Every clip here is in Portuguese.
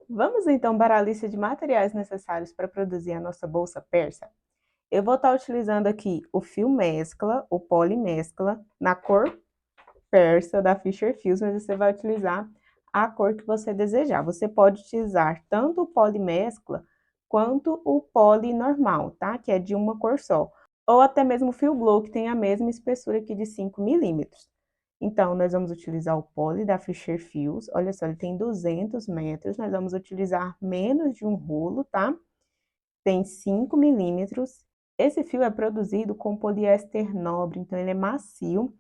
Vamos então para a lista de materiais necessários para produzir a nossa bolsa persa? Eu vou estar utilizando aqui o fio mescla, o poli mescla, na cor persa da Fisher Fields, mas você vai utilizar a cor que você desejar. Você pode utilizar tanto o poli mescla quanto o poli normal, tá? Que é de uma cor só. Ou até mesmo o fio glow, que tem a mesma espessura aqui de 5 milímetros. Então, nós vamos utilizar o poli da Fisher Fields. Olha só, ele tem 200 metros. Nós vamos utilizar menos de um rolo, tá? Tem 5 milímetros. Esse fio é produzido com poliéster nobre, então ele é macio,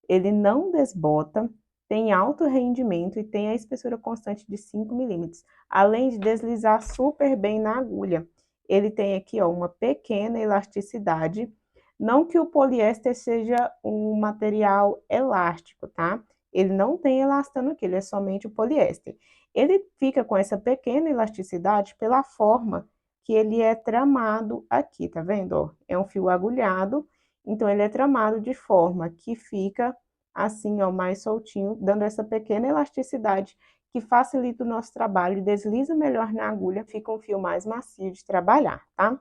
ele não desbota, tem alto rendimento e tem a espessura constante de 5 milímetros, além de deslizar super bem na agulha. Ele tem aqui ó, uma pequena elasticidade, não que o poliéster seja um material elástico, tá? Ele não tem elastano aqui, ele é somente o poliéster. Ele fica com essa pequena elasticidade pela forma que ele é tramado aqui, tá vendo? Ó, é um fio agulhado, então ele é tramado de forma que fica assim, ó, mais soltinho, dando essa pequena elasticidade que facilita o nosso trabalho, desliza melhor na agulha, fica um fio mais macio de trabalhar, tá?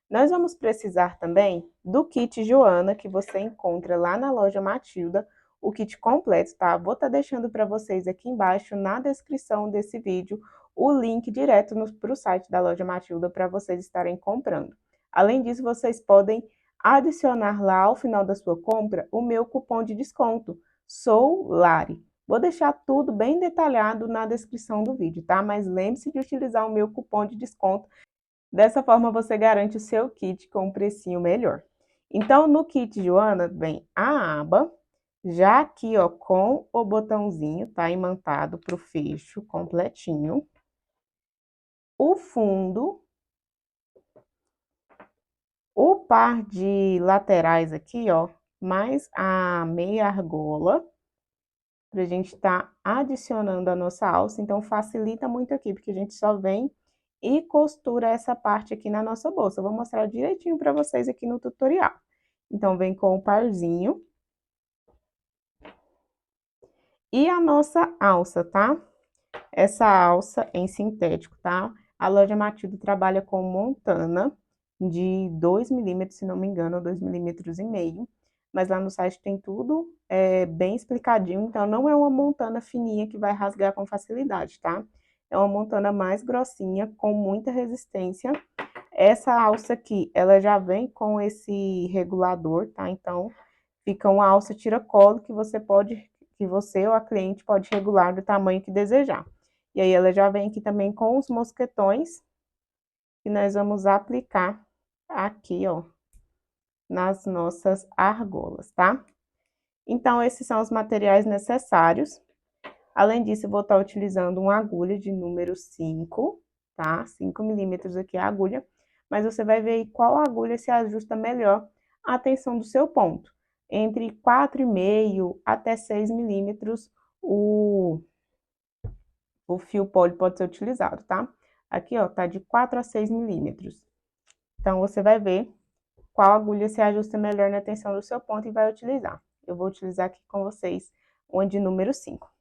Nós vamos precisar também do kit Joana, que você encontra lá na loja Matilda, o kit completo, tá? Vou estar deixando para vocês aqui embaixo, na descrição desse vídeo, o link direto para o site da loja Matilda para vocês estarem comprando. Além disso, vocês podem adicionar lá ao final da sua compra o meu cupom de desconto, Sou Lari. Vou deixar tudo bem detalhado na descrição do vídeo, tá? Mas lembre-se de utilizar o meu cupom de desconto. Dessa forma, você garante o seu kit com um precinho melhor. Então, no kit Joana, vem a aba, já aqui, ó, com o botãozinho, tá? Imantado para o fecho completinho. O fundo, o par de laterais aqui, ó, mais a meia argola, para a gente estar adicionando a nossa alça. Então, facilita muito aqui, porque a gente só vem e costura essa parte aqui na nossa bolsa. Eu vou mostrar direitinho para vocês aqui no tutorial. Então, vem com o parzinho. E a nossa alça, tá? Essa alça em sintético, tá? A loja Matilda trabalha com montana de 2 milímetros, se não me engano, 2 milímetros e meio. Mas lá no site tem tudo bem explicadinho, então não é uma montana fininha que vai rasgar com facilidade, tá? É uma montana mais grossinha, com muita resistência. Essa alça aqui, ela já vem com esse regulador, tá? Então, fica uma alça tiracolo que você ou a cliente pode regular do tamanho que desejar. E aí ela já vem aqui também com os mosquetões que nós vamos aplicar aqui, ó, nas nossas argolas, tá? Então, esses são os materiais necessários. Além disso, eu vou estar utilizando uma agulha de número 5, tá? 5 milímetros aqui a agulha, mas você vai ver aí qual agulha se ajusta melhor à tensão do seu ponto. Entre 4,5 até 6 milímetros o fio poli pode ser utilizado, tá? Aqui, ó, tá de 4 a 6 milímetros. Então, você vai ver qual agulha se ajusta melhor na tensão do seu ponto e vai utilizar. Eu vou utilizar aqui com vocês uma de número 5.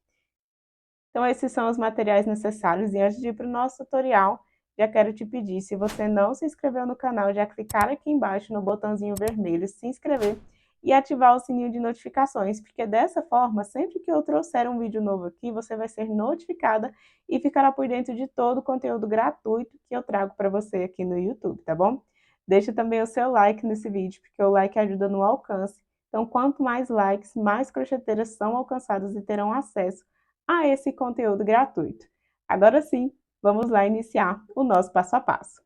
Então, esses são os materiais necessários. E antes de ir para o nosso tutorial, já quero te pedir, se você não se inscreveu no canal, já clicar aqui embaixo no botãozinho vermelho, se inscrever e ativar o sininho de notificações, porque dessa forma, sempre que eu trouxer um vídeo novo aqui, você vai ser notificada e ficará por dentro de todo o conteúdo gratuito que eu trago para você aqui no YouTube, tá bom? Deixa também o seu like nesse vídeo, porque o like ajuda no alcance. Então, quanto mais likes, mais crocheteiras são alcançadas e terão acesso a esse conteúdo gratuito. Agora sim, vamos lá iniciar o nosso passo a passo.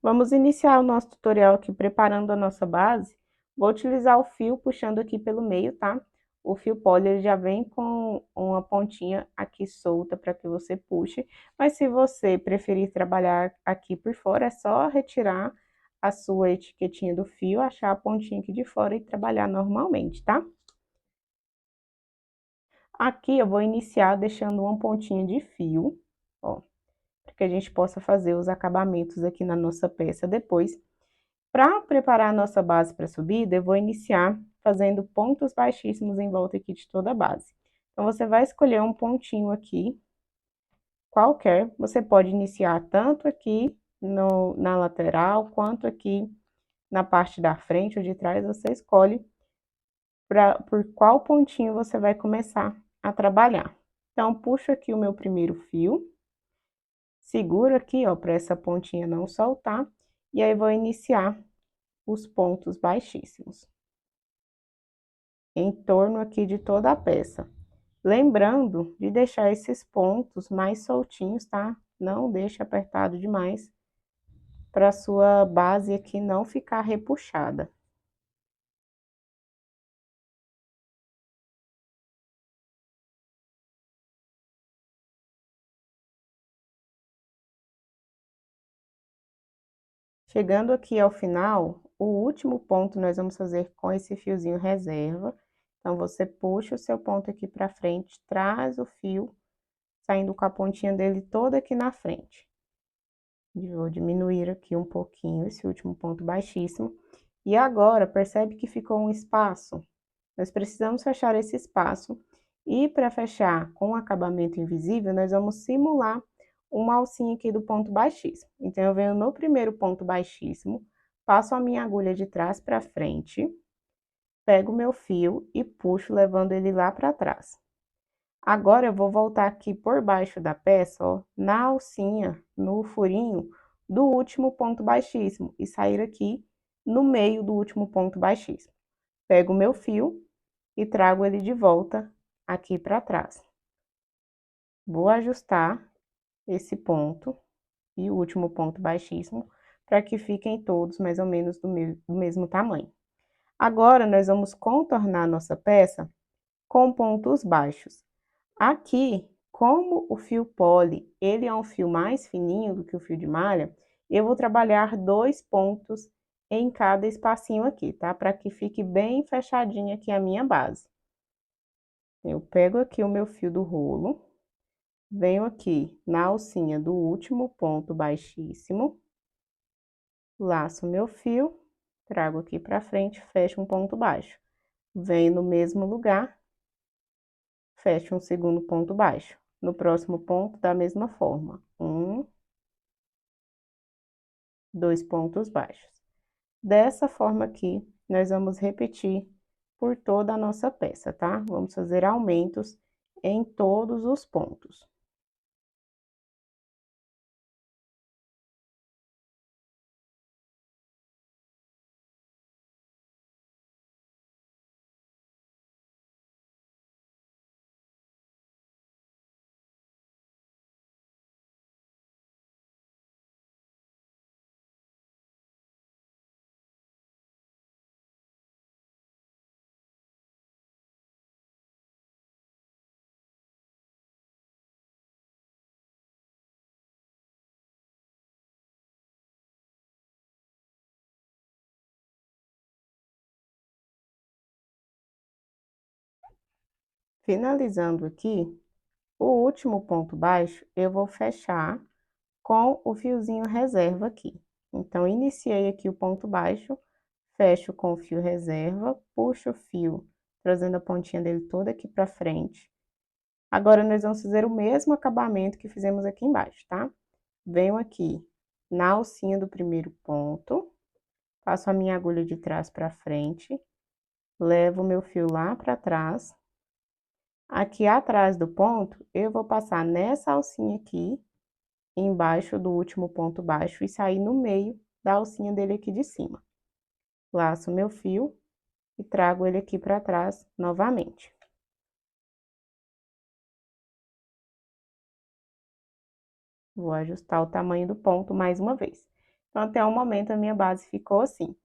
Vamos iniciar o nosso tutorial aqui preparando a nossa base. Vou utilizar o fio puxando aqui pelo meio, tá? O fio poli ele já vem com uma pontinha aqui solta para que você puxe, mas se você preferir trabalhar aqui por fora, é só retirar a sua etiquetinha do fio, achar a pontinha aqui de fora e trabalhar normalmente, tá? Aqui eu vou iniciar deixando uma pontinha de fio, ó, para que a gente possa fazer os acabamentos aqui na nossa peça depois. Para preparar a nossa base para subida, eu vou iniciar fazendo pontos baixíssimos em volta aqui de toda a base. Então, você vai escolher um pontinho aqui qualquer, você pode iniciar tanto aqui na lateral, quanto aqui na parte da frente ou de trás, você escolhe por qual pontinho você vai começar a trabalhar. Então, puxo aqui o meu primeiro fio, seguro aqui, ó, para essa pontinha não soltar, e aí vou iniciar os pontos baixíssimos em torno aqui de toda a peça. Lembrando de deixar esses pontos mais soltinhos, tá? Não deixe apertado demais, para sua base aqui não ficar repuxada. Chegando aqui ao final, o último ponto nós vamos fazer com esse fiozinho reserva. Então, você puxa o seu ponto aqui para frente, traz o fio, saindo com a pontinha dele toda aqui na frente. Vou diminuir aqui um pouquinho esse último ponto baixíssimo. E agora, percebe que ficou um espaço? Nós precisamos fechar esse espaço. E para fechar com o acabamento invisível, nós vamos simular uma alcinha aqui do ponto baixíssimo. Então, eu venho no primeiro ponto baixíssimo, passo a minha agulha de trás para frente, pego o meu fio e puxo, levando ele lá para trás. Agora, eu vou voltar aqui por baixo da peça, ó, na alcinha, no furinho do último ponto baixíssimo, e sair aqui no meio do último ponto baixíssimo. Pego o meu fio e trago ele de volta aqui para trás. Vou ajustar esse ponto e o último ponto baixíssimo, para que fiquem todos mais ou menos do mesmo tamanho. Agora, nós vamos contornar nossa peça com pontos baixos. Aqui, como o fio poli, ele é um fio mais fininho do que o fio de malha, eu vou trabalhar 2 pontos em cada espacinho aqui, tá? Para que fique bem fechadinha aqui a minha base. Eu pego aqui o meu fio do rolo, venho aqui na alcinha do último ponto baixíssimo, laço meu fio, trago aqui para frente, fecho um ponto baixo. Venho no mesmo lugar, fecho um segundo ponto baixo. No próximo ponto, da mesma forma, 2 pontos baixos. Dessa forma aqui, nós vamos repetir por toda a nossa peça, tá? Vamos fazer aumentos em todos os pontos. Finalizando aqui, o último ponto baixo, eu vou fechar com o fiozinho reserva aqui. Então, iniciei aqui o ponto baixo, fecho com o fio reserva, puxo o fio, trazendo a pontinha dele toda aqui pra frente. Agora, nós vamos fazer o mesmo acabamento que fizemos aqui embaixo, tá? Venho aqui na alcinha do primeiro ponto, passo a minha agulha de trás pra frente, levo o meu fio lá pra trás. Aqui atrás do ponto, eu vou passar nessa alcinha aqui, embaixo do último ponto baixo, e sair no meio da alcinha dele aqui de cima. Laço meu fio e trago ele aqui para trás novamente. Vou ajustar o tamanho do ponto mais uma vez. Então, até o momento, a minha base ficou assim.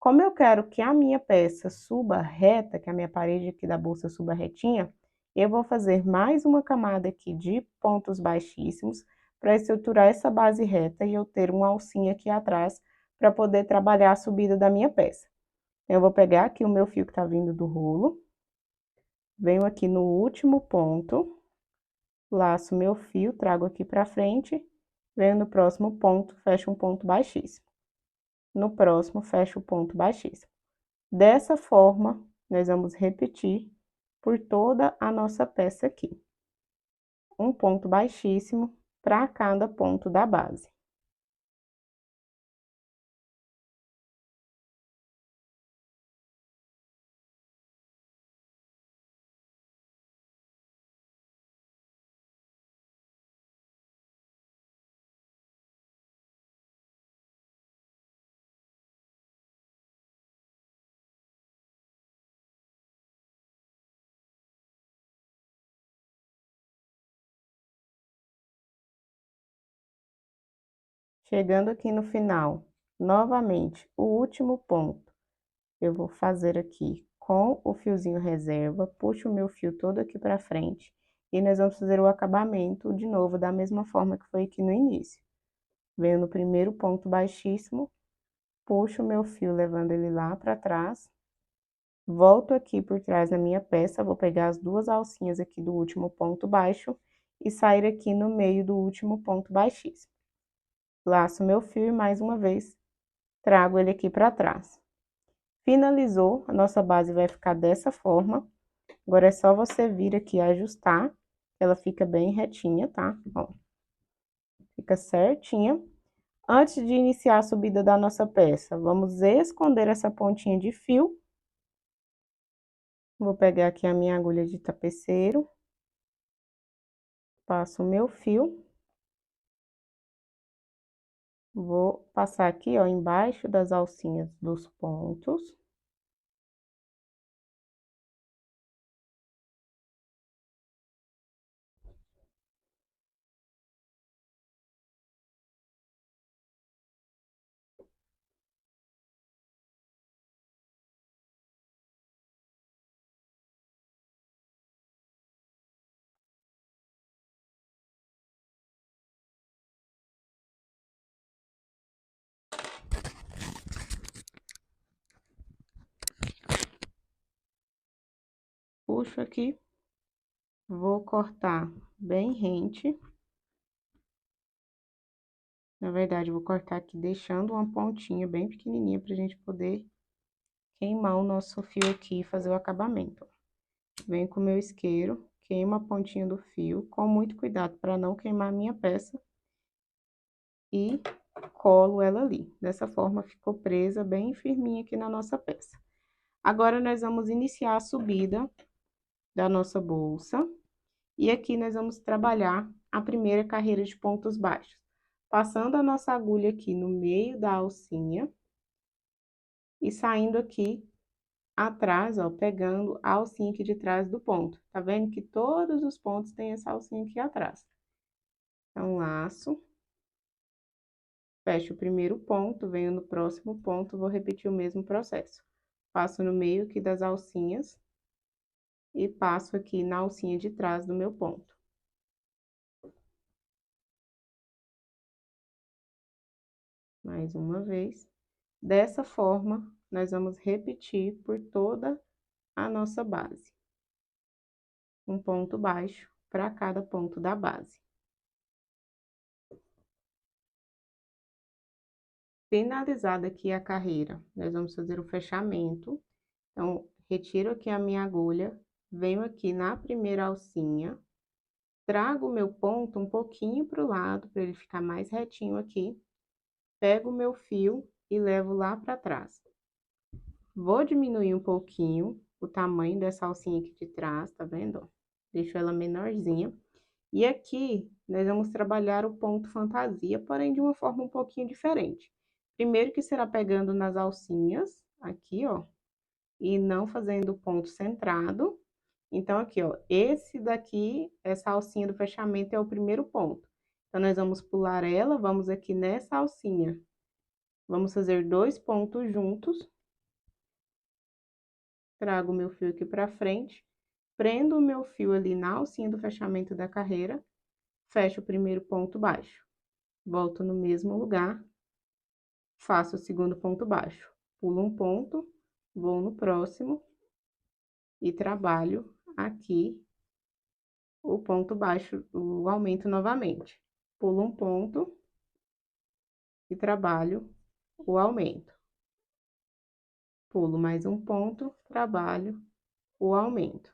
Como eu quero que a minha peça suba reta, que a minha parede aqui da bolsa suba retinha, eu vou fazer mais uma camada aqui de pontos baixíssimos para estruturar essa base reta e eu ter uma alcinha aqui atrás para poder trabalhar a subida da minha peça. Eu vou pegar aqui o meu fio que tá vindo do rolo, venho aqui no último ponto, laço meu fio, trago aqui pra frente, venho no próximo ponto, fecho um ponto baixíssimo. No próximo, fecho o ponto baixíssimo. Dessa forma, nós vamos repetir por toda a nossa peça aqui. Um ponto baixíssimo, para cada ponto da base. Chegando aqui no final, novamente, o último ponto, eu vou fazer aqui com o fiozinho reserva, puxo o meu fio todo aqui pra frente, e nós vamos fazer o acabamento de novo, da mesma forma que foi aqui no início. Venho no primeiro ponto baixíssimo, puxo o meu fio, levando ele lá pra trás, volto aqui por trás da minha peça, vou pegar as duas alcinhas aqui do último ponto baixo, e sair aqui no meio do último ponto baixíssimo. Laço meu fio e mais uma vez trago ele aqui para trás. Finalizou, a nossa base vai ficar dessa forma. Agora é só você vir aqui e ajustar, ela fica bem retinha, tá? Ó, fica certinha. Antes de iniciar a subida da nossa peça, vamos esconder essa pontinha de fio. Vou pegar aqui a minha agulha de tapeceiro, passo o meu fio. Vou passar aqui, ó, embaixo das alcinhas dos pontos. Puxo aqui, vou cortar bem rente. Na verdade, vou cortar aqui deixando uma pontinha bem pequenininha pra gente poder queimar o nosso fio aqui e fazer o acabamento. Venho com o meu isqueiro, queimo a pontinha do fio, com muito cuidado para não queimar a minha peça. E colo ela ali. Dessa forma, ficou presa bem firminha aqui na nossa peça. Agora, nós vamos iniciar a subida da nossa bolsa. E aqui nós vamos trabalhar a primeira carreira de pontos baixos. Passando a nossa agulha aqui no meio da alcinha. E saindo aqui atrás, ó, pegando a alcinha aqui de trás do ponto. Tá vendo que todos os pontos têm essa alcinha aqui atrás. Então, laço. Fecho o primeiro ponto, venho no próximo ponto, vou repetir o mesmo processo. Passo no meio aqui das alcinhas e passo aqui na alcinha de trás do meu ponto. Mais uma vez. Dessa forma, nós vamos repetir por toda a nossa base. Um ponto baixo para cada ponto da base. Finalizada aqui a carreira, nós vamos fazer o fechamento. Então, retiro aqui a minha agulha, venho aqui na primeira alcinha, trago o meu ponto um pouquinho para o lado, para ele ficar mais retinho aqui. Pego o meu fio e levo lá para trás. Vou diminuir um pouquinho o tamanho dessa alcinha aqui de trás, tá vendo? Deixo ela menorzinha. E aqui, nós vamos trabalhar o ponto fantasia, porém de uma forma um pouquinho diferente. Primeiro que será pegando nas alcinhas, aqui, ó, e não fazendo o ponto centrado. Então, aqui, ó, esse daqui, essa alcinha do fechamento é o primeiro ponto. Então, nós vamos pular ela, vamos aqui nessa alcinha. Vamos fazer 2 pontos juntos. Trago o meu fio aqui pra frente, prendo o meu fio ali na alcinha do fechamento da carreira, fecho o primeiro ponto baixo. Volto no mesmo lugar, faço o segundo ponto baixo. Pulo um ponto, vou no próximo e trabalho aqui o ponto baixo, o aumento novamente. Pulo um ponto e trabalho o aumento. Pulo mais um ponto, trabalho o aumento.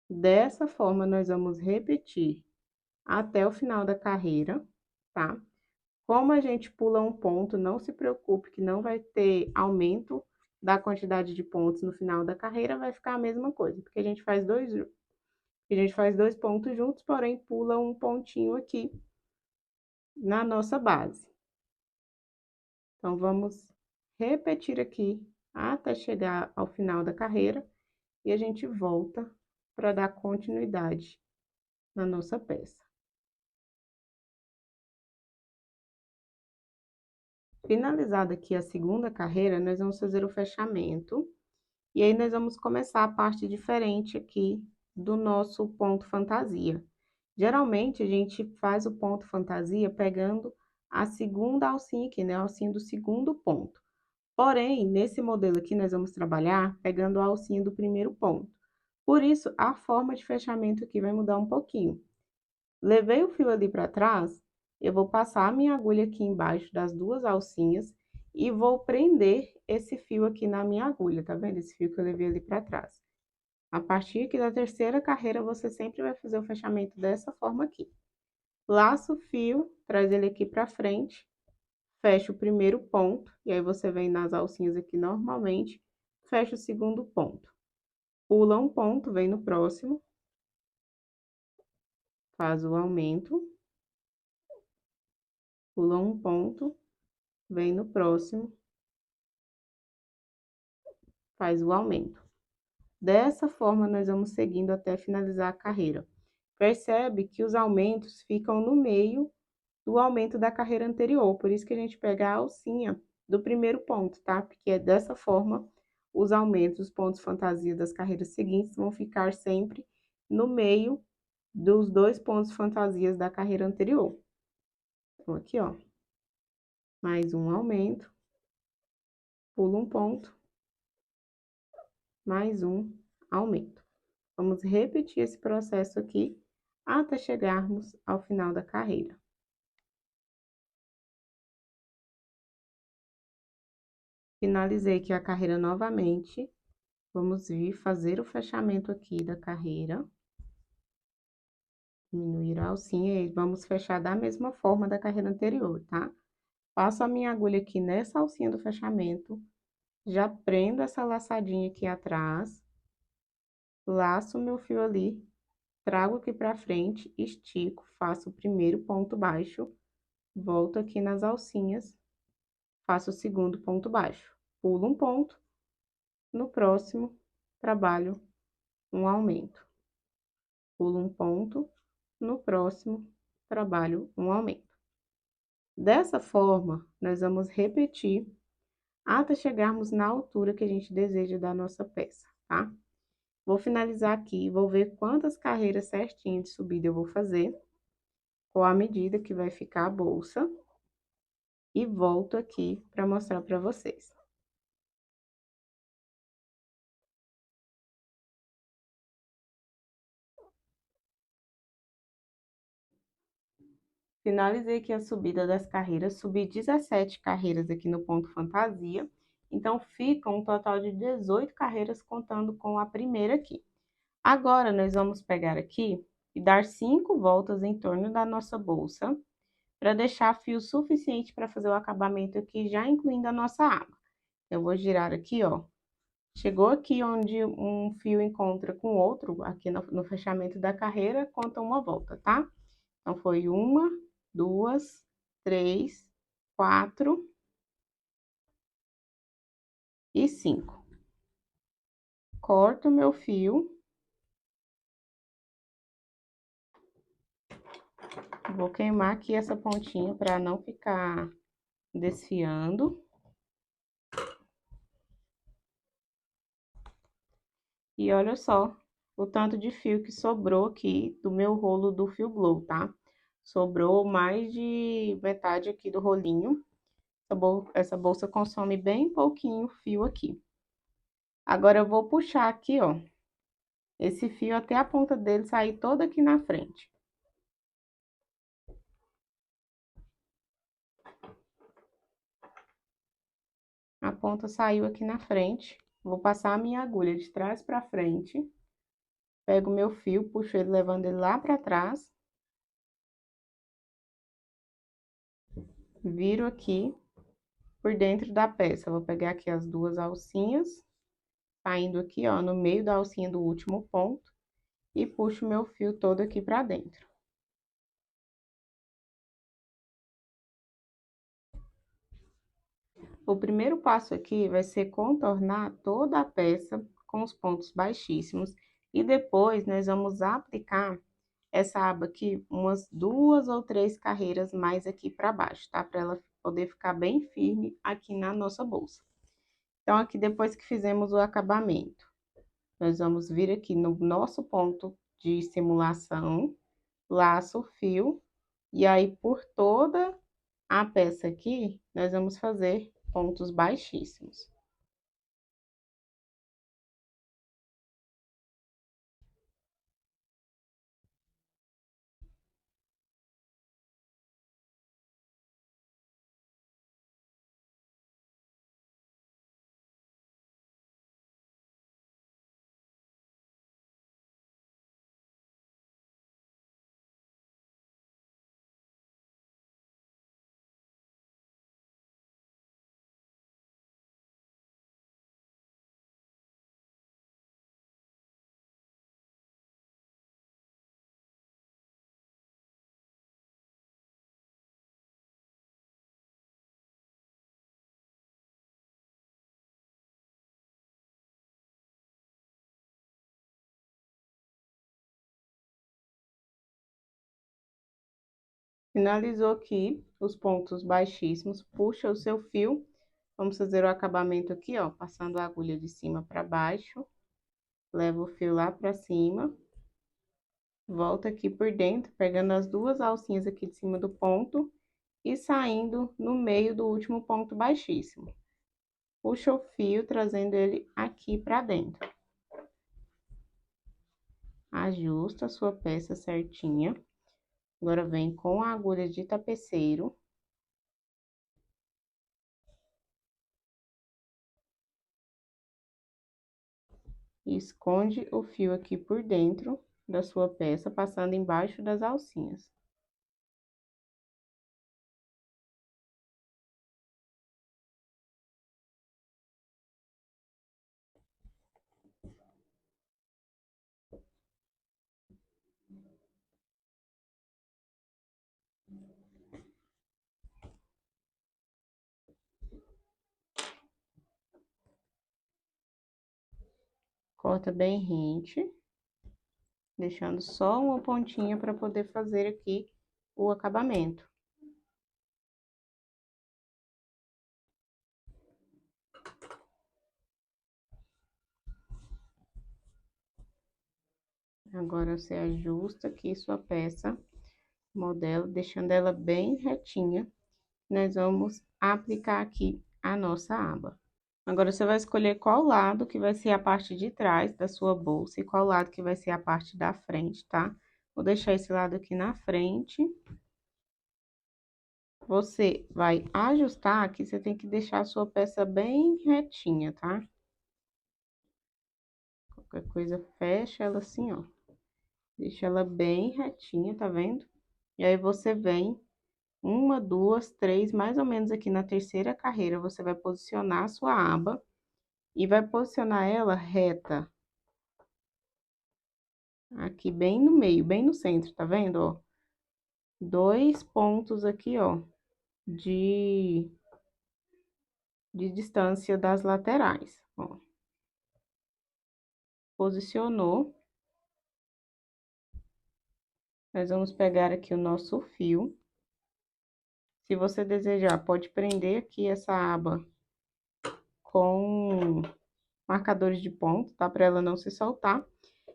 Dessa forma, nós vamos repetir até o final da carreira, tá? Como a gente pula um ponto, não se preocupe que não vai ter aumento da quantidade de pontos no final da carreira, vai ficar a mesma coisa, porque a gente faz dois pontos juntos, porém pula um pontinho aqui na nossa base. Então, vamos repetir aqui até chegar ao final da carreira e a gente volta para dar continuidade na nossa peça. Finalizada aqui a segunda carreira, nós vamos fazer o fechamento. E aí, nós vamos começar a parte diferente aqui do nosso ponto fantasia. Geralmente, a gente faz o ponto fantasia pegando a segunda alcinha aqui, né? A alcinha do segundo ponto. Porém, nesse modelo aqui, nós vamos trabalhar pegando a alcinha do primeiro ponto. Por isso, a forma de fechamento aqui vai mudar um pouquinho. Levei o fio ali para trás, eu vou passar a minha agulha aqui embaixo das duas alcinhas e vou prender esse fio aqui na minha agulha, tá vendo? Esse fio que eu levei ali para trás. A partir aqui da terceira carreira, você sempre vai fazer o fechamento dessa forma aqui. Laça o fio, traz ele aqui para frente, fecha o primeiro ponto, e aí você vem nas alcinhas aqui normalmente, fecha o segundo ponto. Pula um ponto, vem no próximo, faz o aumento, pula um ponto, vem no próximo, faz o aumento. Dessa forma, nós vamos seguindo até finalizar a carreira. Percebe que os aumentos ficam no meio do aumento da carreira anterior, por isso que a gente pega a alcinha do primeiro ponto, tá? Porque é dessa forma, os aumentos, os pontos fantasia das carreiras seguintes vão ficar sempre no meio dos dois pontos fantasias da carreira anterior. Então, aqui, ó, mais um aumento, pulo um ponto, mais um aumento. Vamos repetir esse processo aqui até chegarmos ao final da carreira. Finalizei aqui a carreira novamente. Vamos vir fazer o fechamento aqui da carreira. Diminuir a alcinha e vamos fechar da mesma forma da carreira anterior, tá? Passo a minha agulha aqui nessa alcinha do fechamento. Já prendo essa laçadinha aqui atrás. Laço o meu fio ali. Trago aqui pra frente, estico, faço o primeiro ponto baixo. Volto aqui nas alcinhas. Faço o segundo ponto baixo. Pulo um ponto. No próximo, trabalho um aumento. Pulo um ponto, no próximo, trabalho um aumento. Dessa forma, nós vamos repetir até chegarmos na altura que a gente deseja da nossa peça, tá? Vou finalizar aqui, vou ver quantas carreiras certinhas de subida eu vou fazer, qual a medida que vai ficar a bolsa, e volto aqui para mostrar para vocês. Finalizei aqui a subida das carreiras, subi 17 carreiras aqui no ponto fantasia, então fica um total de 18 carreiras contando com a primeira aqui. Agora, nós vamos pegar aqui e dar 5 voltas em torno da nossa bolsa, para deixar fio suficiente para fazer o acabamento aqui, já incluindo a nossa aba. Eu vou girar aqui, ó. Chegou aqui onde um fio encontra com o outro, aqui no fechamento da carreira, conta uma volta, tá? Então, foi 1, 2, 3, 4 e 5. Corto o meu fio. Vou queimar aqui essa pontinha para não ficar desfiando. E olha só o tanto de fio que sobrou aqui do meu rolo do fio glow, tá? Sobrou mais de metade aqui do rolinho. Essa bolsa consome bem pouquinho fio aqui. Agora, eu vou puxar aqui, ó, esse fio até a ponta dele sair toda aqui na frente. A ponta saiu aqui na frente. Vou passar a minha agulha de trás pra frente. Pego o meu fio, puxo ele, levando ele lá pra trás. viro aqui por dentro da peça. Vou pegar aqui as duas alcinhas, saindo aqui, ó, no meio da alcinha do último ponto, e puxo meu fio todo aqui pra dentro. O primeiro passo aqui vai ser contornar toda a peça com os pontos baixíssimos, e depois nós vamos aplicar essa aba aqui umas 2 ou 3 carreiras mais aqui pra baixo, tá? Pra ela poder ficar bem firme aqui na nossa bolsa. Então, aqui depois que fizemos o acabamento, nós vamos vir aqui no nosso ponto de simulação, laço o fio, e aí por toda a peça aqui, nós vamos fazer pontos baixíssimos. Finalizou aqui os pontos baixíssimos, puxa o seu fio. Vamos fazer o acabamento aqui, ó, passando a agulha de cima para baixo. Leva o fio lá para cima. Volta aqui por dentro, pegando as duas alcinhas aqui de cima do ponto e saindo no meio do último ponto baixíssimo. Puxa o fio, trazendo ele aqui para dentro. Ajusta a sua peça certinha. Agora, vem com a agulha de tapeceiro. E esconde o fio aqui por dentro da sua peça, passando embaixo das alcinhas. Corta bem rente, deixando só uma pontinha para poder fazer aqui o acabamento. Agora, você ajusta aqui sua peça, modelo, deixando ela bem retinha. Nós vamos aplicar aqui a nossa aba. Agora, você vai escolher qual lado que vai ser a parte de trás da sua bolsa e qual lado que vai ser a parte da frente, tá? Vou deixar esse lado aqui na frente. Você vai ajustar aqui, você tem que deixar a sua peça bem retinha, tá? Qualquer coisa, fecha ela assim, ó. Deixa ela bem retinha, tá vendo? E aí, você vem 1, 2, 3, mais ou menos aqui na terceira carreira, você vai posicionar a sua aba e vai posicionar ela reta. Aqui bem no meio, bem no centro, tá vendo, ó? 2 pontos aqui, ó, de distância das laterais, ó. Posicionou. Nós vamos pegar aqui o nosso fio. Se você desejar, pode prender aqui essa aba com marcadores de ponto, tá? Para ela não se soltar.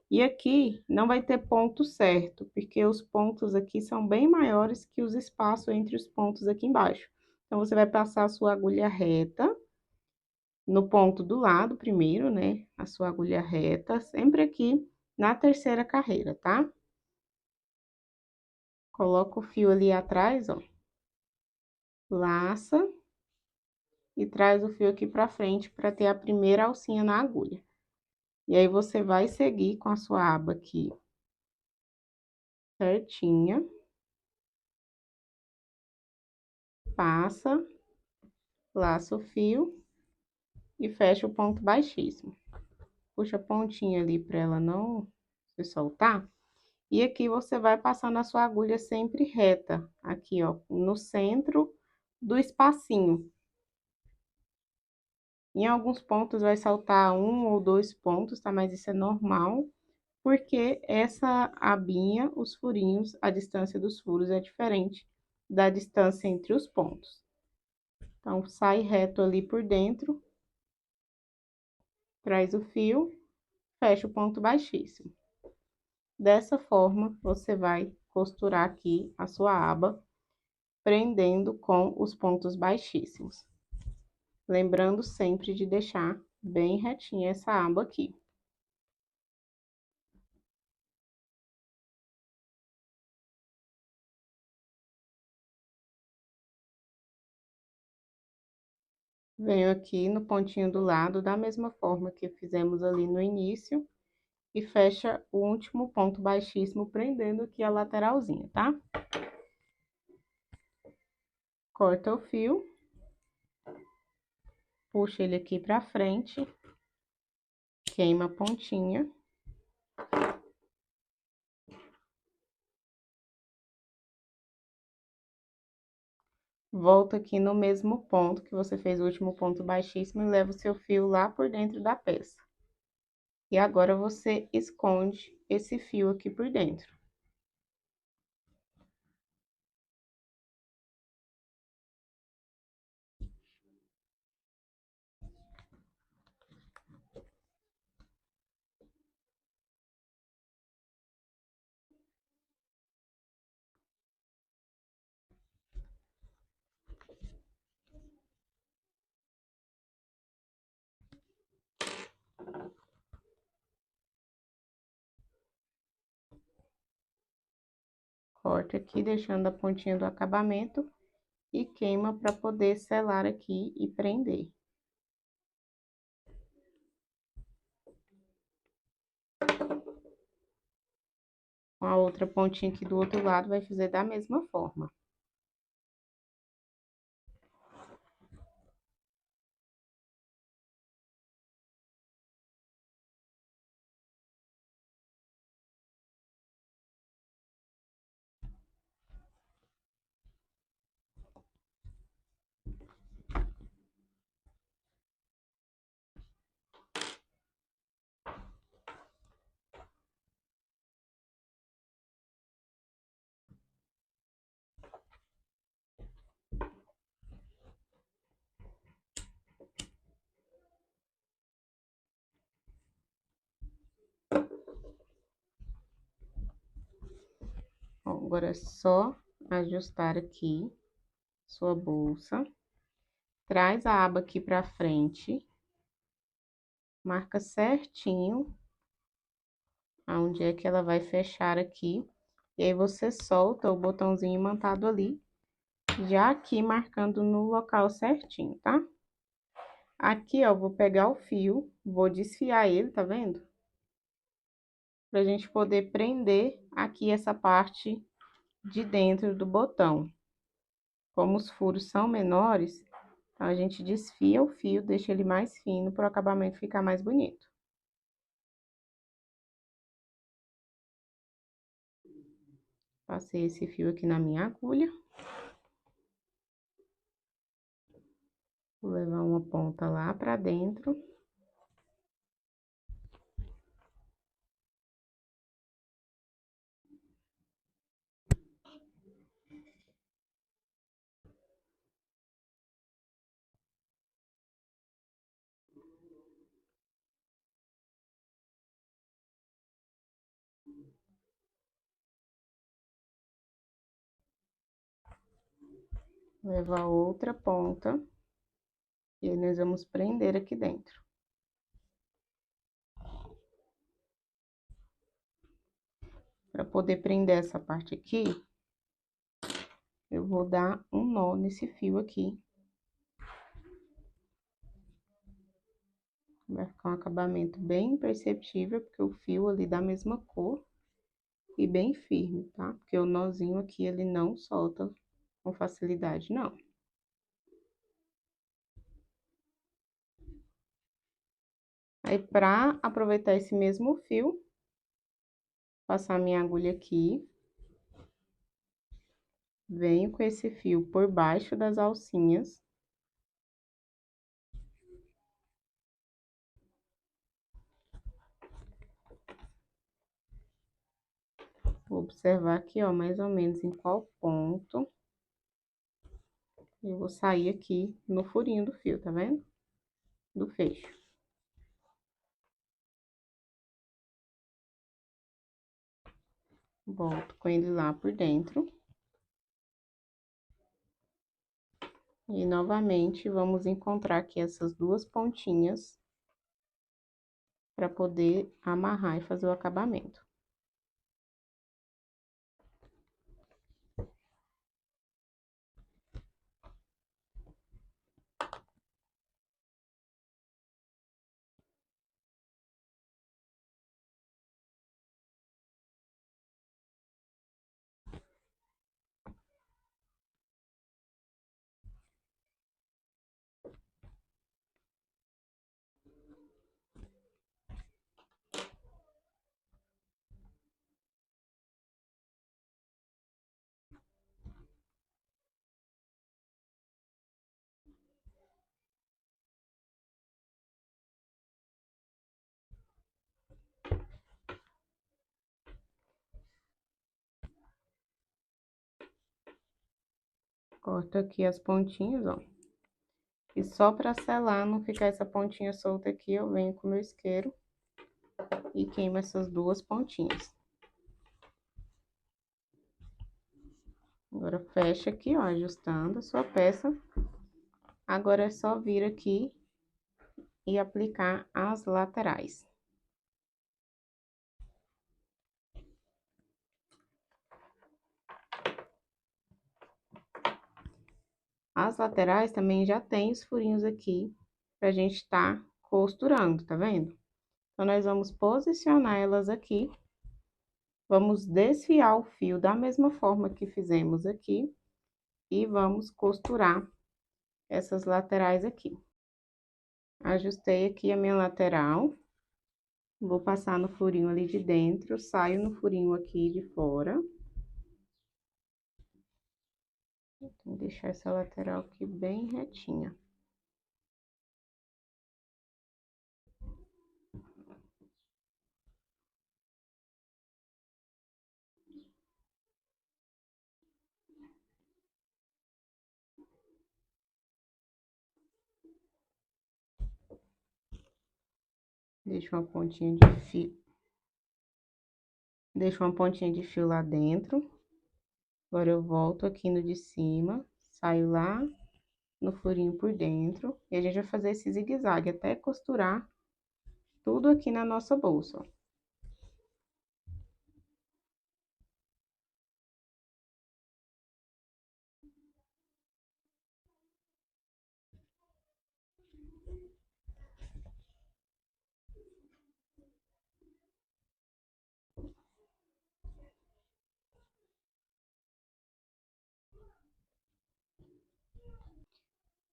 E aqui não vai ter ponto certo, porque os pontos aqui são bem maiores que os espaços entre os pontos aqui embaixo. Então, você vai passar a sua agulha reta no ponto do lado primeiro, né? A sua agulha reta, sempre aqui na terceira carreira, tá? Coloca o fio ali atrás, ó. Laça e traz o fio aqui pra frente para ter a primeira alcinha na agulha. E aí, você vai seguir com a sua aba aqui certinha. passa, laça o fio e fecha o ponto baixíssimo. Puxa a pontinha ali para ela não se soltar. E aqui você vai passando a sua agulha sempre reta, aqui, ó, no centro do espacinho. Em alguns pontos vai saltar 1 ou 2 pontos, tá? Mas isso é normal, porque essa abinha, os furinhos, a distância dos furos é diferente da distância entre os pontos. Então, sai reto ali por dentro, traz o fio, fecha o ponto baixíssimo. Dessa forma, você vai costurar aqui a sua aba, prendendo com os pontos baixíssimos. Lembrando sempre de deixar bem retinha essa aba aqui. Venho aqui no pontinho do lado, da mesma forma que fizemos ali no início, e fecha o último ponto baixíssimo, prendendo aqui a lateralzinha, tá? Corta o fio, puxa ele aqui pra frente, queima a pontinha. Volta aqui no mesmo ponto que você fez o último ponto baixíssimo e leva o seu fio lá por dentro da peça. E agora você esconde esse fio aqui por dentro. Corta aqui, deixando a pontinha do acabamento e queima para poder selar aqui e prender. Com a outra pontinha aqui do outro lado, vai fazer da mesma forma. Ó, agora é só ajustar aqui sua bolsa. Traz a aba aqui pra frente. Marca certinho aonde é que ela vai fechar aqui. E aí, você solta o botãozinho imantado ali, já aqui marcando no local certinho, tá? Aqui, ó, vou pegar o fio, vou desfiar ele, tá vendo? Pra gente poder prender aqui essa parte de dentro do botão. Como os furos são menores, então a gente desfia o fio, deixa ele mais fino para o acabamento ficar mais bonito. Passei esse fio aqui na minha agulha. Vou levar uma ponta lá pra dentro. Levar outra ponta. E aí, nós vamos prender aqui dentro. Para poder prender essa parte aqui, eu vou dar um nó nesse fio aqui. Vai ficar um acabamento bem perceptível, porque o fio ali da mesma cor e bem firme, tá? Porque o nozinho aqui, ele não solta com facilidade, não. Aí, para aproveitar esse mesmo fio, passar minha agulha aqui. Venho com esse fio por baixo das alcinhas. Vou observar aqui, ó, mais ou menos em qual ponto. Eu vou sair aqui no furinho do fio, tá vendo? Do fecho. Volto com ele lá por dentro. E novamente, vamos encontrar aqui essas duas pontinhas para poder amarrar e fazer o acabamento. Corto aqui as pontinhas, ó. E só para selar, não ficar essa pontinha solta aqui, eu venho com o meu isqueiro e queimo essas duas pontinhas. Agora, fecha aqui, ó, ajustando a sua peça. Agora, é só vir aqui e aplicar as laterais. As laterais também já tem os furinhos aqui pra gente tá costurando, tá vendo? Então, nós vamos posicionar elas aqui. Vamos desfiar o fio da mesma forma que fizemos aqui. E vamos costurar essas laterais aqui. Ajustei aqui a minha lateral. Vou passar no furinho ali de dentro, saio no furinho aqui de fora. Vou deixar essa lateral aqui bem retinha. Deixo uma pontinha de fio. Deixo uma pontinha de fio lá dentro. Agora, eu volto aqui no de cima, saio lá no furinho por dentro. E a gente vai fazer esse zigue-zague até costurar tudo aqui na nossa bolsa, ó.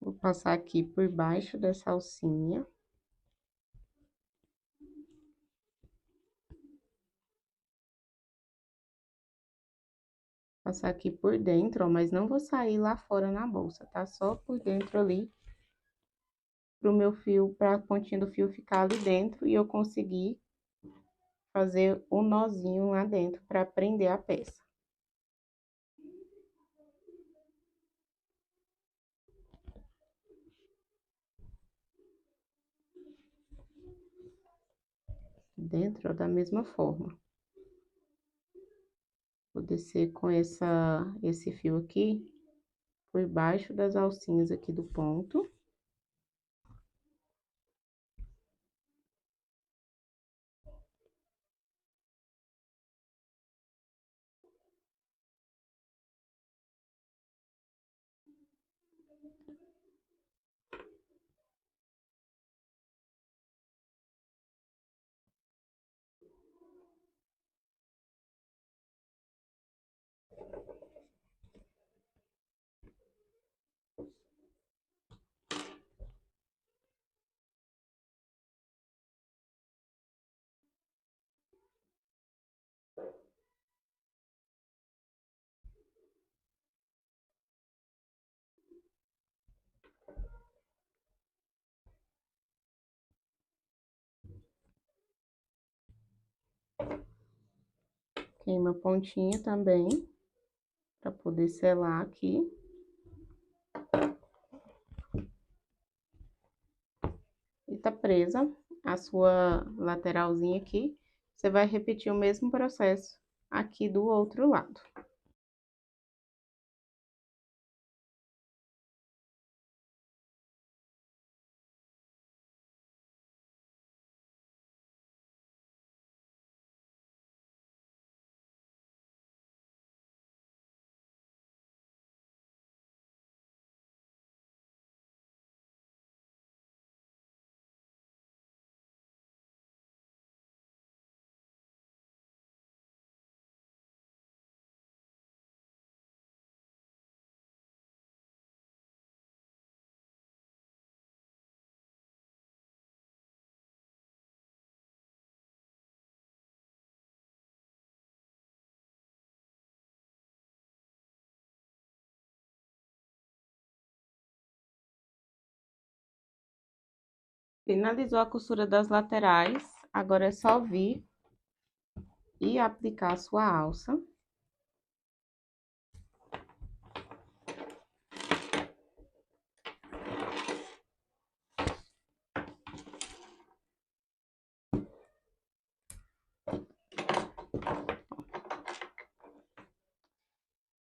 Vou passar aqui por baixo dessa alcinha. Passar aqui por dentro, ó, mas não vou sair lá fora na bolsa, tá? Só por dentro ali, pro meu fio, pra pontinha do fio ficar ali dentro e eu conseguir fazer o nozinho lá dentro pra prender a peça. Dentro, ó, da mesma forma. Vou descer com esse fio aqui por baixo das alcinhas aqui do ponto. coloquei uma pontinha também, para poder selar aqui. E tá presa a sua lateralzinha aqui. Você vai repetir o mesmo processo aqui do outro lado. Finalizou a costura das laterais, agora é só vir e aplicar a sua alça.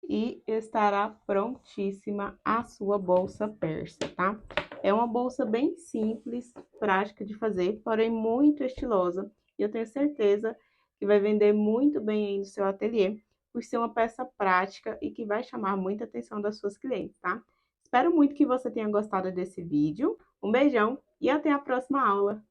E estará prontíssima a sua bolsa persa, tá? É uma bolsa bem simples, prática de fazer, porém muito estilosa. E eu tenho certeza que vai vender muito bem aí no seu ateliê, por ser uma peça prática e que vai chamar muita atenção das suas clientes, tá? Espero muito que você tenha gostado desse vídeo. Um beijão e até a próxima aula!